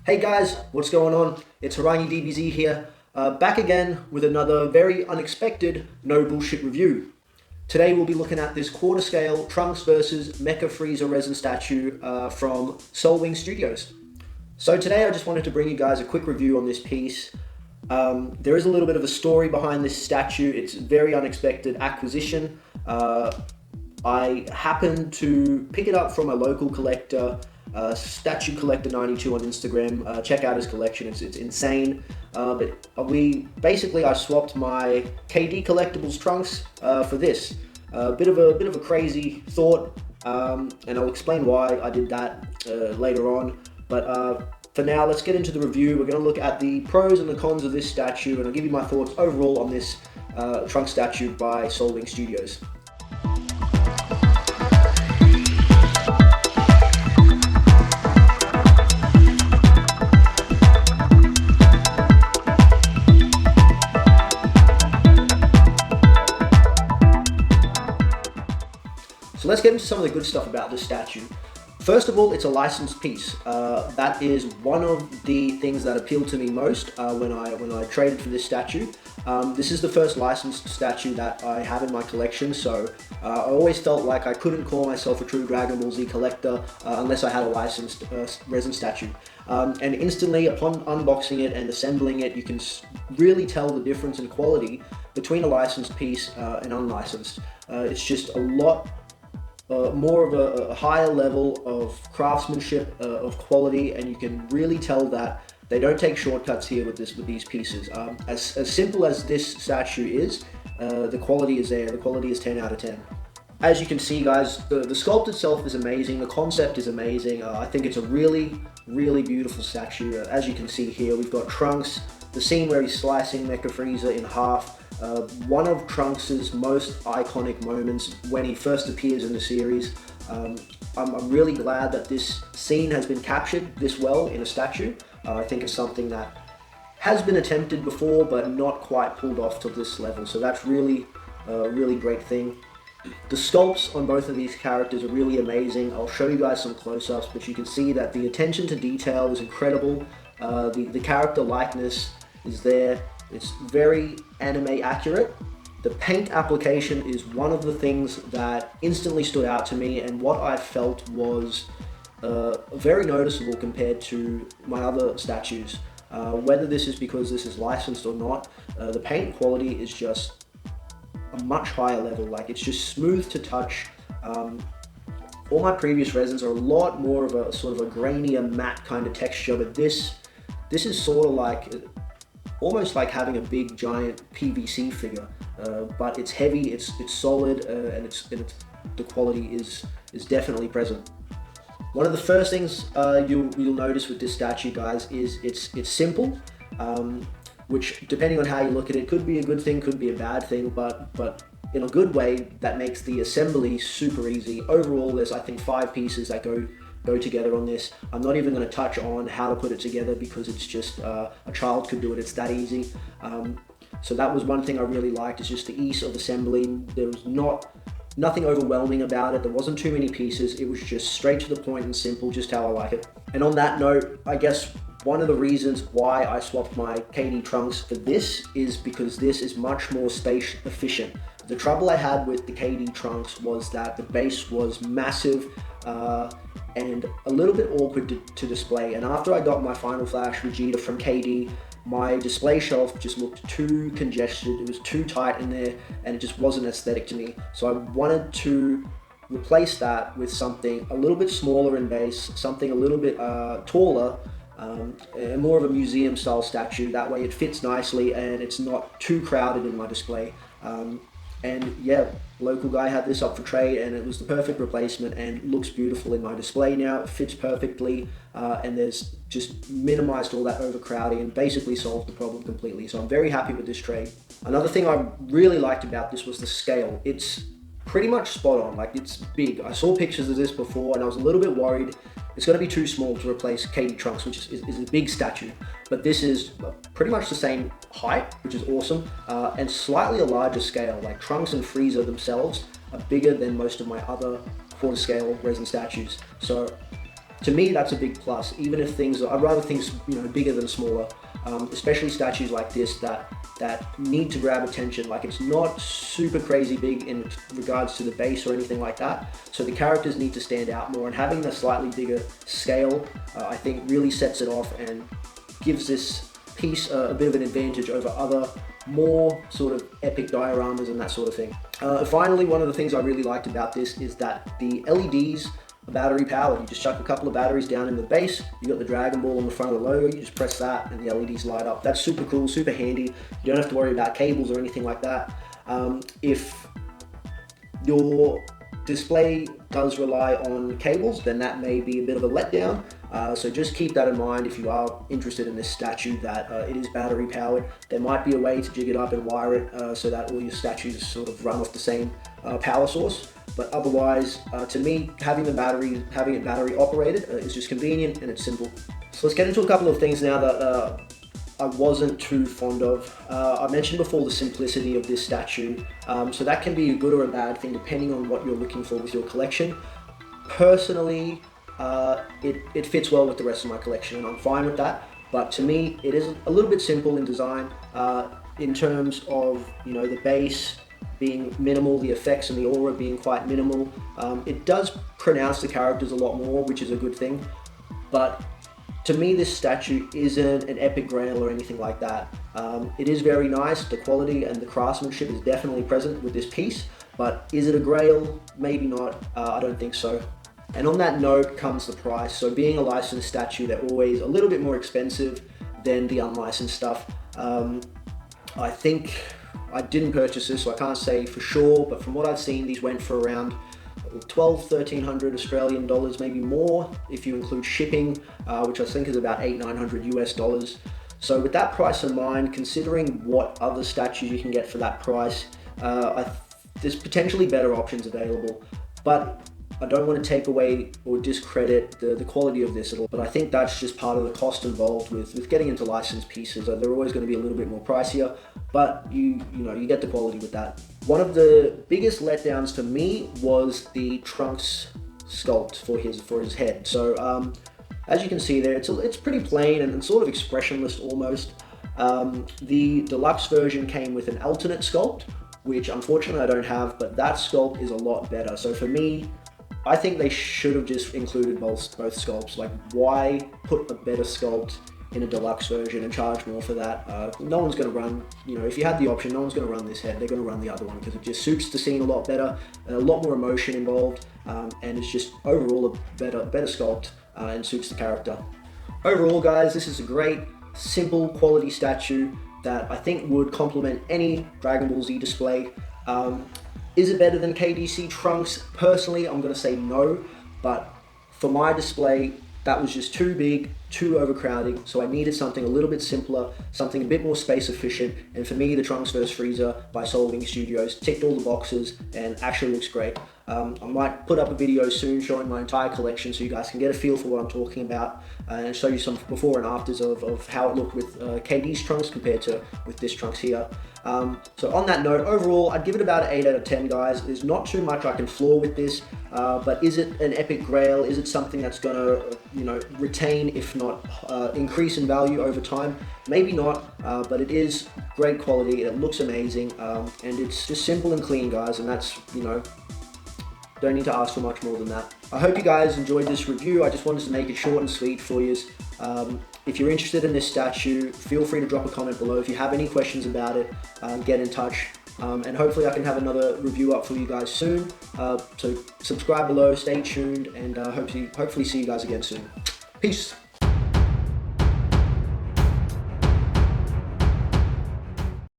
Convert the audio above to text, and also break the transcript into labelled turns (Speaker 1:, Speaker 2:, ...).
Speaker 1: Hey guys, what's going on? It's Harangi DBZ here, back again with another very unexpected no bullshit review. Today we'll be looking at this quarter scale Trunks versus Mecha Frieza resin statue from Soulwing Studios. So today I just wanted to bring you guys a quick review on this piece. There is a little bit of a story behind this statue. It's a very unexpected acquisition. I happened to pick it up from a local collector, Statue Collector 92 on Instagram. Check out his collection; it's insane. But I swapped my KD collectibles Trunks for this. Bit of a crazy thought, and I'll explain why I did that later on. But for now, let's get into the review. We're going to look at the pros and the cons of this statue, and I'll give you my thoughts overall on this Trunks statue by Soulwing Studios. So let's get into some of the good stuff about this statue. First of all, it's a licensed piece. That is one of the things that appealed to me most when I traded for this statue. This is the first licensed statue that I have in my collection, so I always felt like I couldn't call myself a true Dragon Ball Z collector unless I had a licensed resin statue. And instantly, upon unboxing it and assembling it, you can really tell the difference in quality between a licensed piece and unlicensed. It's just a lot more of a higher level of craftsmanship, of quality, and you can really tell that they don't take shortcuts here with these pieces. As simple as this statue is, the quality is there. The quality is 10 out of 10. As you can see, guys, the sculpt itself is amazing. The concept is amazing. I think it's a really beautiful statue. As you can see here, we've got Trunks, the scene where he's slicing Mecha Frieza in half. One of Trunks' most iconic moments when he first appears in the series. I'm really glad that this scene has been captured this well in a statue. I think it's something that has been attempted before, but not quite pulled off to this level. So that's really great thing. The sculpts on both of these characters are really amazing. I'll show you guys some close-ups, but you can see that the attention to detail is incredible. The character likeness is there. It's very anime accurate. The paint application is one of the things that instantly stood out to me, and what I felt was very noticeable compared to my other statues. Whether this is because this is licensed or not, the paint quality is just a much higher level. Like, it's just smooth to touch. All my previous resins are a lot more of a sort of a grainier matte kind of texture, but this is sort of like almost like having a big giant PVC figure, but it's heavy, it's solid, and the quality is definitely present. One of the first things you'll notice with this statue, guys, is it's simple, which, depending on how you look at it, could be a good thing, could be a bad thing, but in a good way, that makes the assembly super easy. Overall, there's, I think, 5 pieces that go together on this. I'm not even going to touch on how to put it together because it's just a child could do it. It's that easy. So that was one thing I really liked, is just the ease of assembling. There was nothing overwhelming about it. There wasn't too many pieces. It was just straight to the point and simple, just how I like it. And on that note, I guess one of the reasons why I swapped my KD Trunks for this is because this is much more space efficient. The trouble I had with the KD Trunks was that the base was massive, and a little bit awkward to display. And after I got my Final Flash Vegeta from KD, my display shelf just looked too congested. It was too tight in there, and it just wasn't aesthetic to me. So I wanted to replace that with something a little bit smaller in base, something a little bit taller, and more of a museum style statue. That way it fits nicely and it's not too crowded in my display. And yeah, local guy had this up for trade, and it was the perfect replacement and looks beautiful in my display now. It fits perfectly, and there's just minimized all that overcrowding and basically solved the problem completely. So I'm very happy with this trade. Another thing I really liked about this was the scale. It's pretty much spot on. Like, it's big. I saw pictures of this before and I was a little bit worried it's going to be too small to replace KD Trunks, which is a big statue. But this is pretty much the same height, which is awesome, and slightly a larger scale. Like, Trunks and Frieza themselves are bigger than most of my other quarter scale resin statues. So to me, that's a big plus. Even if I'd rather things, bigger than smaller, especially statues like this that need to grab attention. Like, it's not super crazy big in regards to the base or anything like that. So the characters need to stand out more, and having a slightly bigger scale, I think really sets it off and gives this piece a bit of an advantage over other more sort of epic dioramas and that sort of thing. Finally, one of the things I really liked about this is that the LEDs are battery powered. You just chuck a couple of batteries down in the base, you got the Dragon Ball on the front of the logo, you just press that and the LEDs light up. That's super cool, super handy. You don't have to worry about cables or anything like that. If your display does rely on cables, then that may be a bit of a letdown. So just keep that in mind if you are interested in this statue, that it is battery powered. There might be a way to jig it up and wire it so that all your statues sort of run off the same power source. But otherwise, to me, having it battery operated is just convenient and it's simple. So let's get into a couple of things now that I wasn't too fond of. I mentioned before the simplicity of this statue. So that can be a good or a bad thing depending on what you're looking for with your collection. Personally, it fits well with the rest of my collection and I'm fine with that. But to me, it is a little bit simple in design in terms of, the base being minimal, the effects and the aura being quite minimal. It does pronounce the characters a lot more, which is a good thing. But to me, this statue isn't an epic grail or anything like that. It is very nice. The quality and the craftsmanship is definitely present with this piece, but is it a grail? Maybe not. I don't think so. And on that note comes the price. So being a licensed statue, they're always a little bit more expensive than the unlicensed stuff. I think I didn't purchase this, so I can't say for sure, but from what I've seen, these went for around 1,200-1,300 Australian dollars, maybe more if you include shipping, which I think is about $800-900 US. So with that price in mind, considering what other statues you can get for that price, there's potentially better options available. But I don't want to take away or discredit the quality of this at all, but I think that's just part of the cost involved with getting into licensed pieces. They're always going to be a little bit more pricier, but you get the quality with that. One of the biggest letdowns for me was the Trunks sculpt for his head. So as you can see there, it's pretty plain and sort of expressionless almost. The deluxe version came with an alternate sculpt, which unfortunately I don't have, but that sculpt is a lot better. So for me, I think they should have just included both sculpts. Like, why put a better sculpt in a deluxe version and charge more for that? No one's going to run, if you had the option, no one's going to run this head. They're going to run the other one because it just suits the scene a lot better, and a lot more emotion involved, and it's just overall a better sculpt and suits the character. Overall, guys, this is a great, simple, quality statue that I think would complement any Dragon Ball Z display. Is it better than KDC Trunks? Personally, I'm going to say no, but for my display, that was just too big, too overcrowding, so I needed something a little bit simpler, something a bit more space efficient, and for me, the Trunks vs. Frieza by Soul Wing Studios ticked all the boxes and actually looks great. I might put up a video soon showing my entire collection so you guys can get a feel for what I'm talking about and show you some before and afters of how it looked with KD's Trunks compared to with this Trunks here. So on that note, overall, I'd give it about an 8 out of 10, guys. There's not too much I can flaw with this, but is it an epic grail? Is it something that's going to, retain, if not increase in value over time? Maybe not, but it is great quality. It looks amazing, and it's just simple and clean, guys, and that's, don't need to ask for much more than that. I hope you guys enjoyed this review. I just wanted to make it short and sweet for you. If you're interested in this statue, feel free to drop a comment below. If you have any questions about it, get in touch. And hopefully I can have another review up for you guys soon. So subscribe below, stay tuned, and hopefully see you guys again soon. Peace.